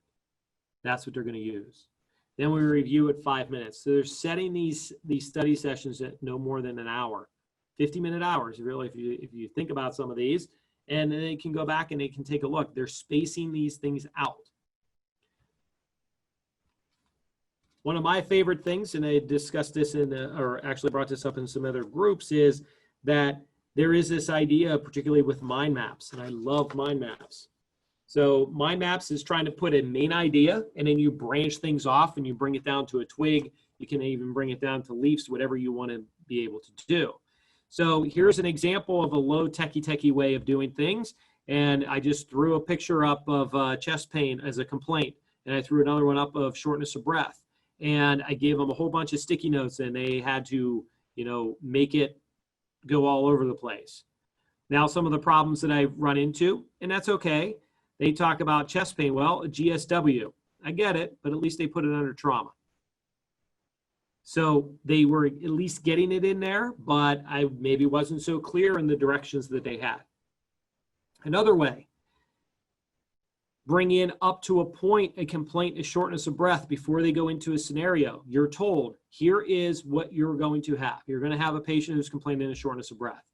That's what they're going to use. Then we review at 5 minutes. So they're setting these study sessions at no more than an hour, 50-minute hours, really, if you think about some of these. And then they can go back and they can take a look. They're spacing these things out. One of my favorite things, and I discussed this or actually brought this up in some other groups, is that there is this idea, particularly with mind maps, and I love mind maps. So mind maps is trying to put a main idea, and then you branch things off and you bring it down to a twig. You can even bring it down to leaves, whatever you want to be able to do. So here's an example of a low techie way of doing things. And I just threw a picture up of chest pain as a complaint. And I threw another one up of shortness of breath. And I gave them a whole bunch of sticky notes, and they had to, make it go all over the place. Now, some of the problems that I've run into, and that's okay. They talk about chest pain. Well, a GSW, I get it, but at least they put it under trauma. So they were at least getting it in there, but I maybe wasn't so clear in the directions that they had. Another way, bring in up to a point a complaint of shortness of breath before they go into a scenario. You're told, here is what you're going to have. You're going to have a patient who's complaining of shortness of breath.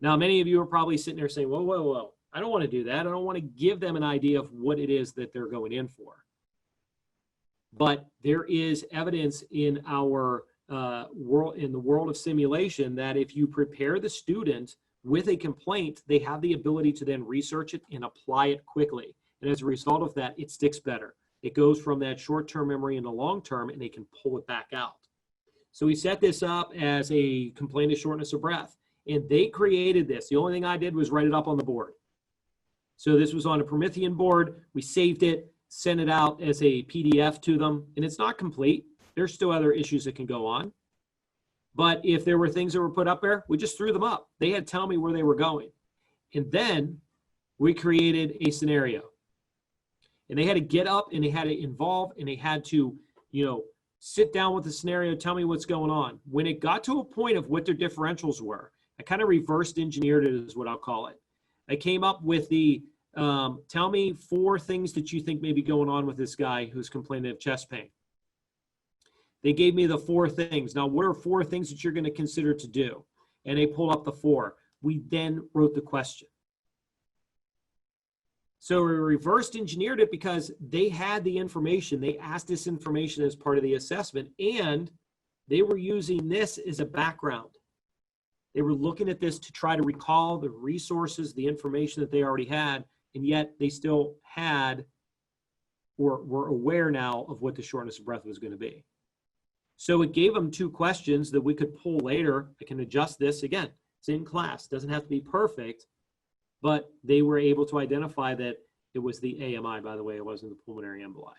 Now, many of you are probably sitting there saying, whoa, whoa, whoa. I don't want to do that. I don't want to give them an idea of what it is that they're going in for. But there is evidence in our world, in the world of simulation, that if you prepare the student with a complaint, they have the ability to then research it and apply it quickly. And as a result of that, it sticks better. It goes from that short-term memory into long-term, and they can pull it back out. So we set this up as a complaint of shortness of breath, and they created this. The only thing I did was write it up on the board. So this was on a Promethean board. We saved it, sent it out as a PDF to them, and it's not complete. There's still other issues that can go on. But if there were things that were put up there, we just threw them up. They had to tell me where they were going. And then we created a scenario. And they had to get up and they had to involve and they had to, sit down with the scenario, tell me what's going on. When it got to a point of what their differentials were, I kind of reversed engineered it is what I'll call it. I came up with the, tell me 4 things that you think may be going on with this guy who's complaining of chest pain. They gave me the 4 things. Now, what are 4 things that you're going to consider to do? And they pulled up the 4. We then wrote the question. So we reversed engineered it because they had the information. They asked this information as part of the assessment, and they were using this as a background. They were looking at this to try to recall the resources, the information that they already had, and yet they still had or were aware now of what the shortness of breath was going to be. So it gave them 2 questions that we could pull later. I can adjust this. Again, it's in class. It doesn't have to be perfect, but they were able to identify that it was the AMI, by the way. It wasn't the pulmonary emboli.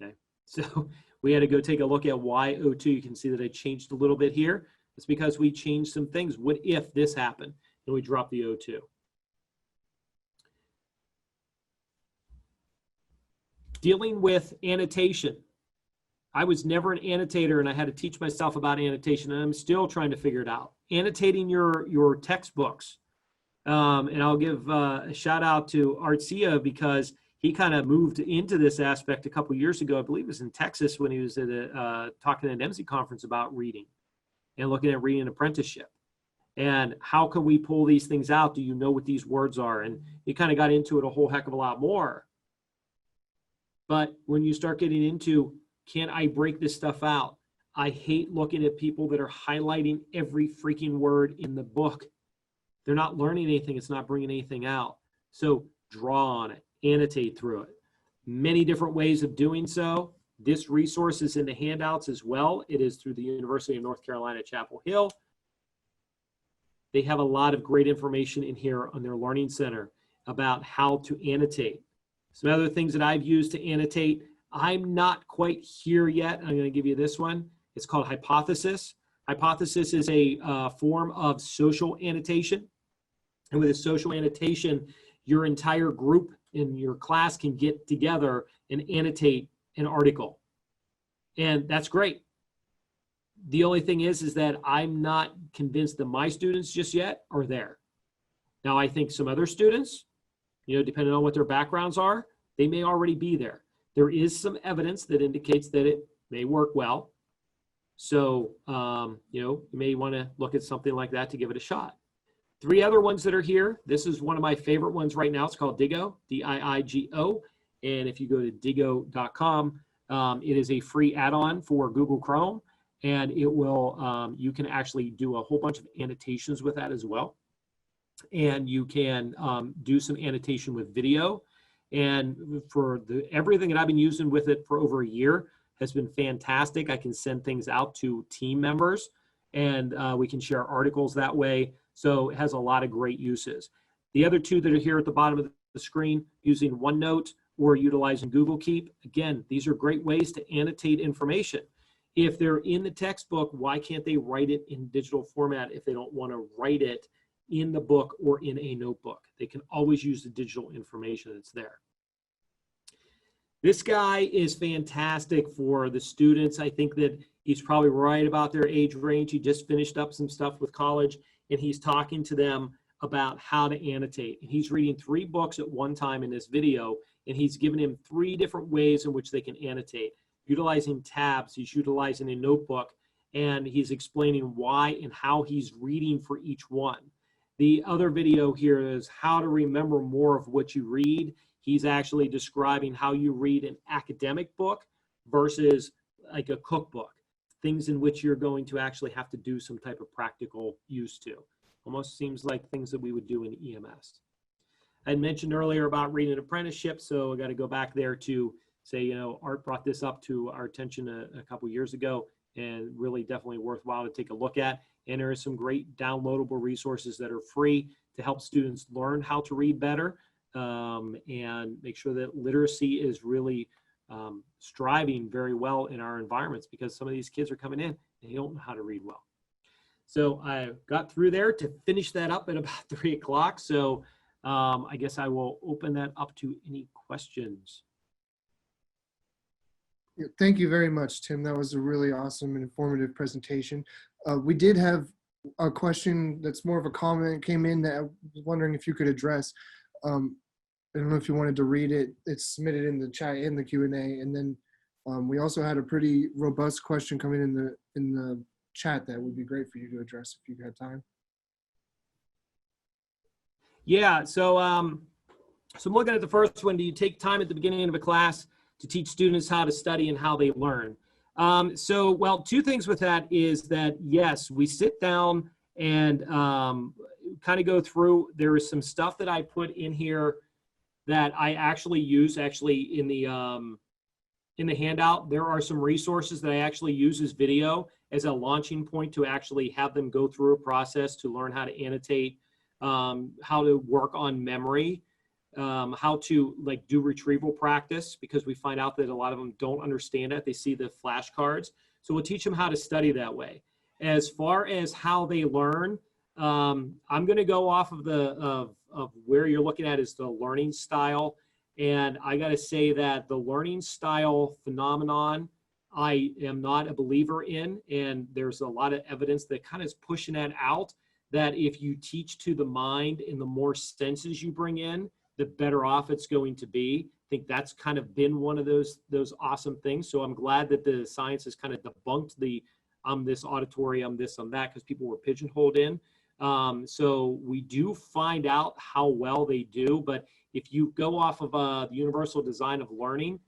Okay, so we had to go take a look at why O2. You can see that I changed a little bit here. It's because we changed some things. What if this happened? And we dropped the O2. Dealing with annotation. I was never an annotator, and I had to teach myself about annotation, and I'm still trying to figure it out. Annotating your textbooks. And I'll give a shout out to Artzia because he kind of moved into this aspect a couple years ago. I believe it was in Texas when he was at talking at an MC conference about reading and looking at reading apprenticeship. And how can we pull these things out? Do you know what these words are? And he kind of got into it a whole heck of a lot more. But when you start getting into, can I break this stuff out? I hate looking at people that are highlighting every freaking word in the book. They're not learning anything. It's not bringing anything out. So draw on it, annotate through it. Many different ways of doing so. This resource is in the handouts as well. It is through the University of North Carolina, Chapel Hill. They have a lot of great information in here on their Learning Center about how to annotate. Some other things that I've used to annotate. I'm not quite here yet. I'm going to give you this one. It's called Hypothesis. Hypothesis is a form of social annotation. And with a social annotation, your entire group in your class can get together and annotate an article. And that's great. The only thing is that I'm not convinced that my students just yet are there. Now, I think some other students, depending on what their backgrounds are, they may already be there. There is some evidence that indicates that it may work well. So, you may want to look at something like that to give it a shot. 3 other ones that are here. This is one of my favorite ones right now. It's called Diigo, D-I-I-G-O. And if you go to diigo.com, it is a free add-on for Google Chrome. And it will, you can actually do a whole bunch of annotations with that as well. And you can do some annotation with video. And for everything that I've been using with it for over a year has been fantastic. I can send things out to team members and we can share articles that way. So it has a lot of great uses. The other 2 that are here at the bottom of the screen, using OneNote or utilizing Google Keep. Again, these are great ways to annotate information. If they're in the textbook, why can't they write it in digital format if they don't want to write it in the book or in a notebook? They can always use the digital information that's there. This guy is fantastic for the students. I think that He's probably right about their age range. He just finished up some stuff with college, and he's talking to them about how to annotate. And he's reading 3 books at one time in this video, and he's giving him 3 different ways in which they can annotate. Utilizing tabs, he's utilizing a notebook, and he's explaining why and how he's reading for each one. The other video here is how to remember more of what you read. He's actually describing how you read an academic book versus like a cookbook, things in which you're going to actually have to do some type of practical use to. Almost seems like things that we would do in EMS. I mentioned earlier about reading an apprenticeship, so I got to go back there to say, you know, Art brought this up to our attention a couple years ago, and really definitely worthwhile to take a look at. And there are some great downloadable resources that are free to help students learn how to read better, and make sure that literacy is really striving very well in our environments, because some of these kids are coming in and they don't know how to read well. So I got through there to finish that up at about 3 o'clock. So I guess I will open that up to any questions. Yeah, thank you very much, Tim. That was a really awesome and informative presentation. We did have a question that's more of a comment came in that I was wondering if you could address. I don't know if you wanted to read it. It's submitted in the chat in the Q&A, and then we also had a pretty robust question coming in the chat that would be great for you to address if you had time. Yeah, so I'm looking at the first one. Do you take time at the beginning of a class to teach students how to study and how they learn? Well, 2 things with that is that, yes, we sit down and kind of go through. There is some stuff that I put in here that I actually use in the handout. There are some resources that I actually use as video as a launching point to actually have them go through a process to learn how to annotate, how to work on memory, how to like do retrieval practice, because we find out that a lot of them don't understand it. They see the flashcards. So we'll teach them how to study that way. As far as how they learn, I'm going to go off of of where you're looking at is the learning style. And I got to say that the learning style phenomenon, I am not a believer in, and there's a lot of evidence that kind of is pushing that out, that if you teach to the mind and the more senses you bring in, the better off it's going to be. I think that's kind of been one of those awesome things. So I'm glad that the science has kind of debunked the this auditory, this, that, because people were pigeonholed in. So we do find out how well they do, but if you go off of the universal design of learning,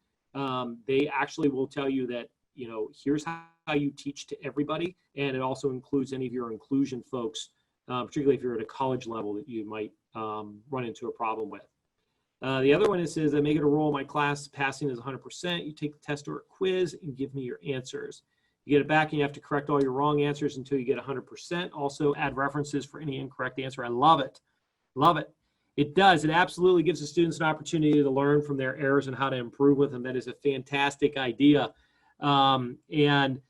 they actually will tell you that, you know, here's how you teach to everybody, and it also includes any of your inclusion folks, particularly if you're at a college level that you might run into a problem with. The other one is I make it a rule in my class, passing is 100%. You take the test or a quiz and give me your answers. You get it back and you have to correct all your wrong answers until you get 100%. Also add references for any incorrect answer. I love it. Love it. It does. It absolutely gives the students an opportunity to learn from their errors and how to improve with them. That is a fantastic idea. And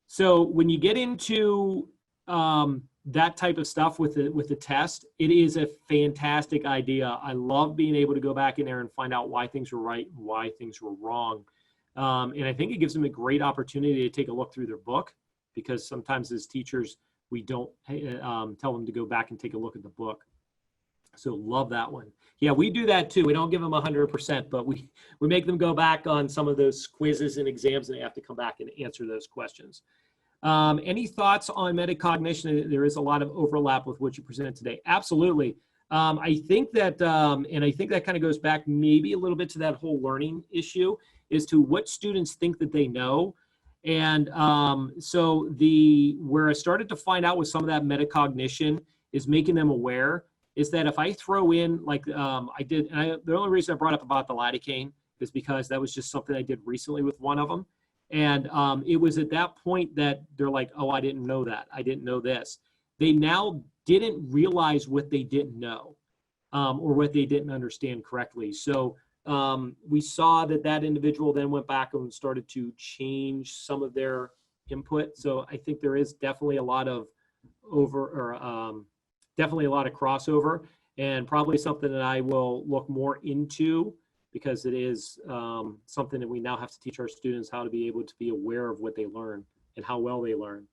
so when you get into that type of stuff with the test, it is a fantastic idea. I love being able to go back in there and find out why things were right and why things were wrong. And I think it gives them a great opportunity to take a look through their book, because sometimes as teachers, we don't tell them to go back and take a look at the book. So love that one. Yeah, we do that too. We don't give them 100%, but we make them go back on some of those quizzes and exams, and they have to come back and answer those questions. Any thoughts on metacognition? There is a lot of overlap with what you presented today. Absolutely. I think that, and I think that kind of goes back maybe a little bit to that whole learning issue, is to what students think that they know. And so where I started to find out with some of that metacognition is making them aware, is that if I throw in, like I did, and the only reason I brought up about the lidocaine is because that was just something I did recently with one of them. And it was at that point that they're like, oh, I didn't know that. I didn't know this. They now didn't realize what they didn't know, or what they didn't understand correctly. So we saw that individual then went back and started to change some of their input. So I think there is definitely a lot of definitely a lot of crossover, and probably something that I will look more into, because it is something that we now have to teach our students how to be able to be aware of what they learn. and how well they learn.